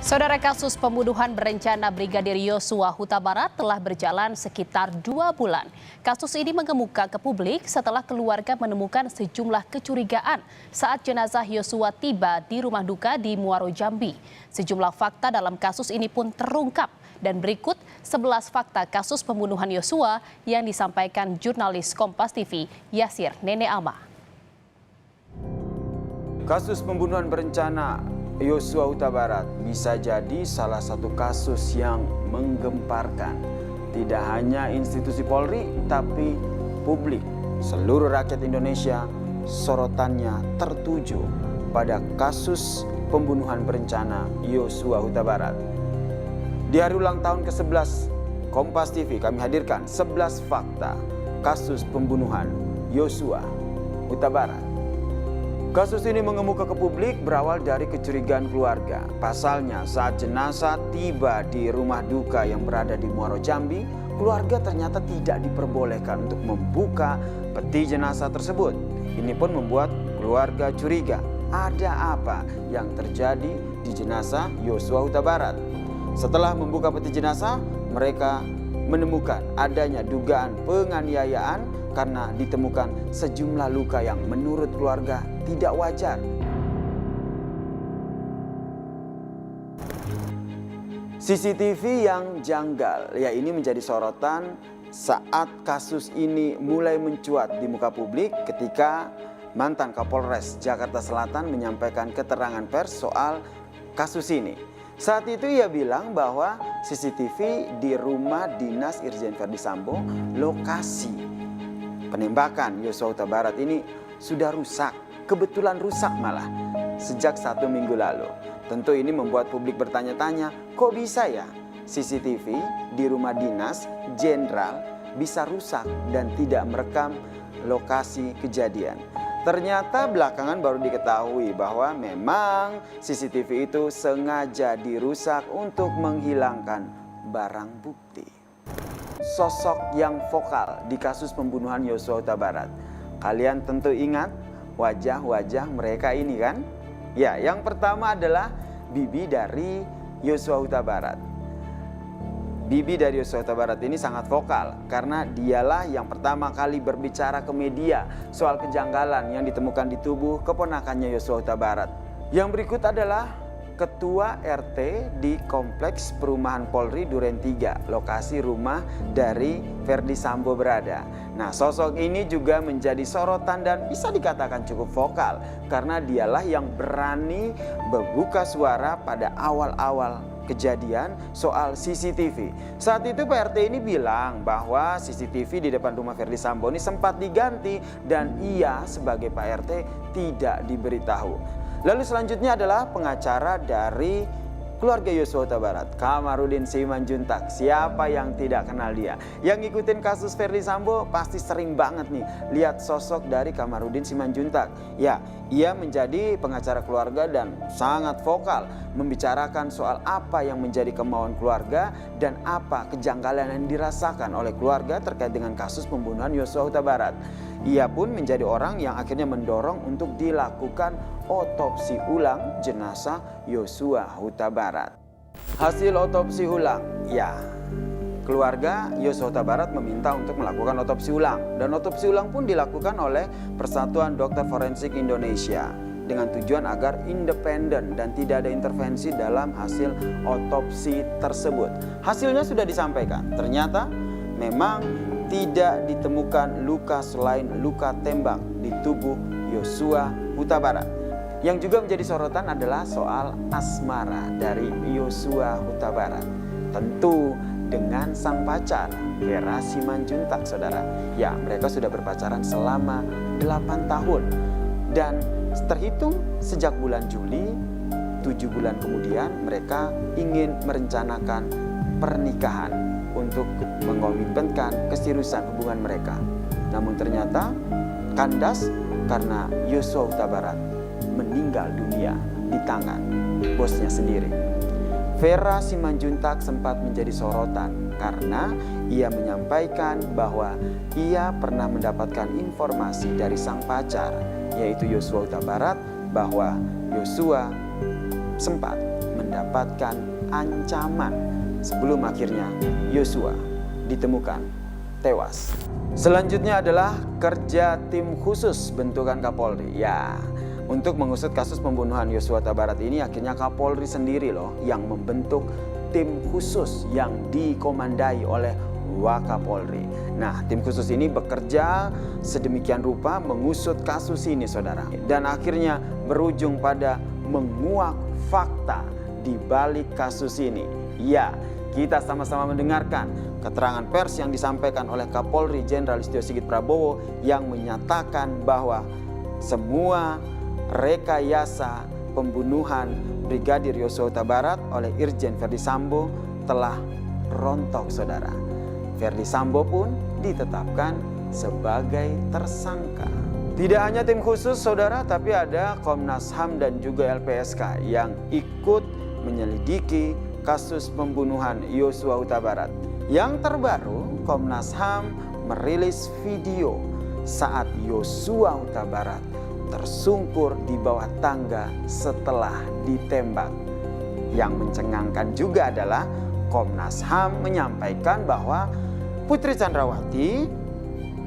Saudara, kasus pembunuhan berencana Brigadir Yosua Huta Barat telah berjalan sekitar 2 bulan. Kasus ini mengemuka ke publik setelah keluarga menemukan sejumlah kecurigaan saat jenazah Yosua tiba di rumah duka di Muaro Jambi. Sejumlah fakta dalam kasus ini pun terungkap dan berikut 11 fakta kasus pembunuhan Yosua yang disampaikan jurnalis Kompas TV Yasir Nene Ama. Kasus pembunuhan berencana Yosua Huta Barat bisa jadi salah satu kasus yang menggemparkan tidak hanya institusi Polri tapi publik. Seluruh rakyat Indonesia sorotannya tertuju pada kasus pembunuhan berencana Yosua Huta Barat. Di hari ulang tahun ke-11 Kompas TV kami hadirkan 11 fakta kasus pembunuhan Yosua Huta Barat. Kasus ini mengemuka ke publik berawal dari kecurigaan keluarga. Pasalnya saat jenazah tiba di rumah duka yang berada di Muaro Jambi, keluarga ternyata tidak diperbolehkan untuk membuka peti jenazah tersebut. Ini pun membuat keluarga curiga ada apa yang terjadi di jenazah Yosua Huta Barat. Setelah membuka peti jenazah, mereka menemukan adanya dugaan penganiayaan karena ditemukan sejumlah luka yang menurut keluarga tidak wajar. CCTV yang janggal, ya ini menjadi sorotan saat kasus ini mulai mencuat di muka publik ketika mantan Kapolres Jakarta Selatan menyampaikan keterangan pers soal kasus ini. Saat itu ia bilang bahwa CCTV di rumah dinas Irjen Verdi Sambo, lokasi penembakan Yosua Huta Barat ini sudah rusak, kebetulan rusak malah sejak 1 minggu lalu. Tentu ini membuat publik bertanya-tanya, kok bisa ya CCTV di rumah dinas jenderal bisa rusak dan tidak merekam lokasi kejadian. Ternyata belakangan baru diketahui bahwa memang CCTV itu sengaja dirusak untuk menghilangkan barang bukti. Sosok yang vokal di kasus pembunuhan Yosua Huta Barat. Kalian tentu ingat wajah-wajah mereka ini kan? Ya, yang pertama adalah bibi dari Yosua Huta Barat. Bibi dari Yosua Huta Barat ini sangat vokal karena dialah yang pertama kali berbicara ke media soal kejanggalan yang ditemukan di tubuh keponakannya Yosua Huta Barat. Yang berikut adalah Ketua RT di Kompleks Perumahan Polri Duren 3, lokasi rumah dari Verdi Sambo berada. Nah, sosok ini juga menjadi sorotan dan bisa dikatakan cukup vokal karena dialah yang berani membuka suara pada awal-awal kejadian soal CCTV. Saat itu PRT ini bilang bahwa CCTV di depan rumah Verdi Sambo ini sempat diganti dan ia sebagai Pak RT tidak diberitahu. Lalu selanjutnya adalah pengacara dari keluarga Yosua Huta Barat, Kamarudin Simanjuntak. Siapa yang tidak kenal dia? Yang ngikutin kasus Verdi Sambo pasti sering banget nih lihat sosok dari Kamarudin Simanjuntak. Ya, ia menjadi pengacara keluarga dan sangat vokal membicarakan soal apa yang menjadi kemauan keluarga dan apa kejanggalan yang dirasakan oleh keluarga terkait dengan kasus pembunuhan Yosua Huta Barat. Ia pun menjadi orang yang akhirnya mendorong untuk dilakukan otopsi ulang jenazah Yosua Huta Barat. Hasil otopsi ulang, ya, keluarga Yosua Huta Barat meminta untuk melakukan otopsi ulang. Dan otopsi ulang pun dilakukan oleh Persatuan Dokter Forensik Indonesia dengan tujuan agar independen dan tidak ada intervensi dalam hasil otopsi tersebut. Hasilnya sudah disampaikan, ternyata memang tidak ditemukan luka selain luka tembak di tubuh Yosua Huta Barat. Yang juga menjadi sorotan adalah soal asmara dari Yosua Huta Barat. Tentu dengan sang pacar Vera Simanjuntak, saudara. Ya, mereka sudah berpacaran selama 8 tahun. Dan terhitung sejak bulan Juli, 7 bulan kemudian mereka ingin merencanakan pernikahan untuk mengomitmenkan keseriusan hubungan mereka. Namun ternyata kandas karena Yosua Huta Barat meninggal dunia di tangan bosnya sendiri. Vera Simanjuntak sempat menjadi sorotan karena ia menyampaikan bahwa ia pernah mendapatkan informasi dari sang pacar, yaitu Yosua Huta Barat, bahwa Yosua sempat mendapatkan ancaman sebelum akhirnya Yosua ditemukan tewas. Selanjutnya adalah kerja tim khusus bentukan Kapolri. Ya, untuk mengusut kasus pembunuhan Yosua Huta Barat ini akhirnya Kapolri sendiri loh yang membentuk tim khusus yang dikomandai oleh Wakapolri. Nah, tim khusus ini bekerja sedemikian rupa mengusut kasus ini, saudara. Dan akhirnya berujung pada menguak fakta di balik kasus ini. Ya, kita sama-sama mendengarkan keterangan pers yang disampaikan oleh Kapolri Jenderal Listio Sigit Prabowo yang menyatakan bahwa semua rekayasa pembunuhan Brigadir Yosua Huta Barat oleh Irjen Verdi Sambo telah rontok, saudara. Verdi Sambo pun ditetapkan sebagai tersangka. Tidak hanya tim khusus, saudara, tapi ada Komnas HAM dan juga LPSK yang ikut menyelidiki kasus pembunuhan Yosua Huta Barat. Yang terbaru, Komnas HAM merilis video saat Yosua Huta Barat tersungkur di bawah tangga setelah ditembak. Yang mencengangkan juga adalah Komnas HAM menyampaikan bahwa Putri Chandrawati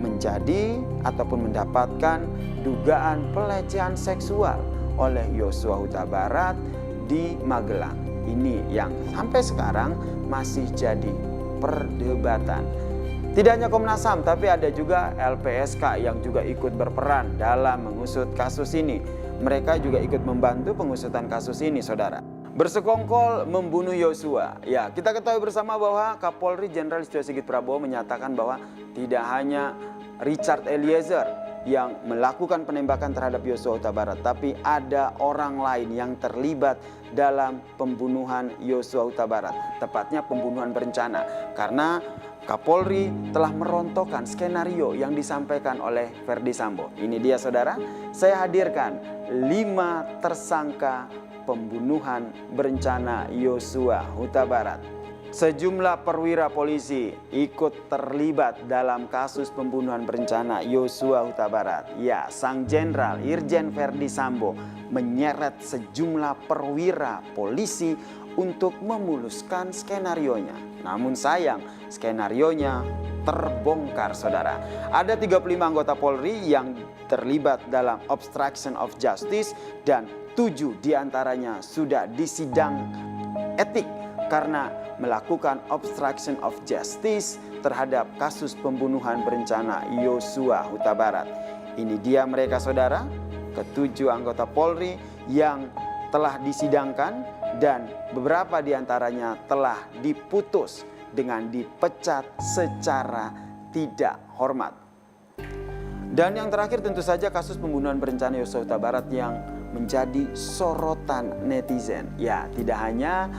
menjadi ataupun mendapatkan dugaan pelecehan seksual oleh Yosua Huta Barat di Magelang. Ini yang sampai sekarang masih jadi perdebatan. Tidak hanya Komnas HAM, tapi ada juga LPSK yang juga ikut berperan dalam mengusut kasus ini. Mereka juga ikut membantu pengusutan kasus ini, saudara. Bersekongkol membunuh Yosua. Ya, kita ketahui bersama bahwa Kapolri Jenderal Listio Sigit Prabowo menyatakan bahwa tidak hanya Richard Eliezer yang melakukan penembakan terhadap Yosua Huta Barat, tapi ada orang lain yang terlibat dalam pembunuhan Yosua Huta Barat, tepatnya pembunuhan berencana. Karena Kapolri telah merontokkan skenario yang disampaikan oleh Verdi Sambo. Ini dia, saudara, saya hadirkan 5 tersangka pembunuhan berencana Yosua Huta Barat. Sejumlah perwira polisi ikut terlibat dalam kasus pembunuhan berencana Yosua Huta Barat. Ya, Sang Jenderal Irjen Verdi Sambo menyeret sejumlah perwira polisi untuk memuluskan skenarionya. Namun sayang, skenarionya terbongkar, saudara. Ada 35 anggota Polri yang terlibat dalam obstruction of justice dan 7 diantaranya sudah disidang etik karena melakukan obstruction of justice terhadap kasus pembunuhan berencana Yosua Huta Barat. Ini dia mereka, saudara, ke-7 anggota Polri yang telah disidangkan dan beberapa diantaranya telah diputus dengan dipecat secara tidak hormat. Dan yang terakhir tentu saja kasus pembunuhan berencana Yosua Huta Barat yang menjadi sorotan netizen. Ya, tidak hanya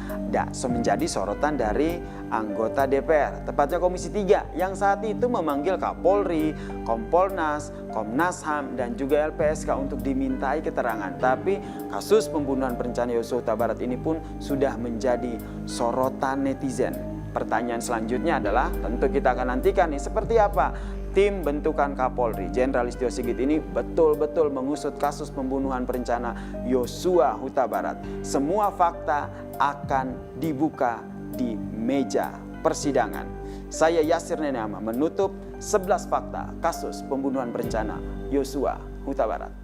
menjadi sorotan dari anggota DPR, tepatnya Komisi 3 yang saat itu memanggil Kapolri, Kompolnas, Komnas HAM dan juga LPSK untuk dimintai keterangan. Tapi kasus pembunuhan berencana Yosua Huta Barat ini pun sudah menjadi sorotan netizen. Pertanyaan selanjutnya adalah tentu kita akan nantikan nih seperti apa tim bentukan Kapolri Jenderal Listio Sigit ini betul-betul mengusut kasus pembunuhan berencana Yosua Huta Barat. Semua fakta akan dibuka di meja persidangan. Saya Yasir Neneama menutup 11 fakta kasus pembunuhan berencana Yosua Huta Barat.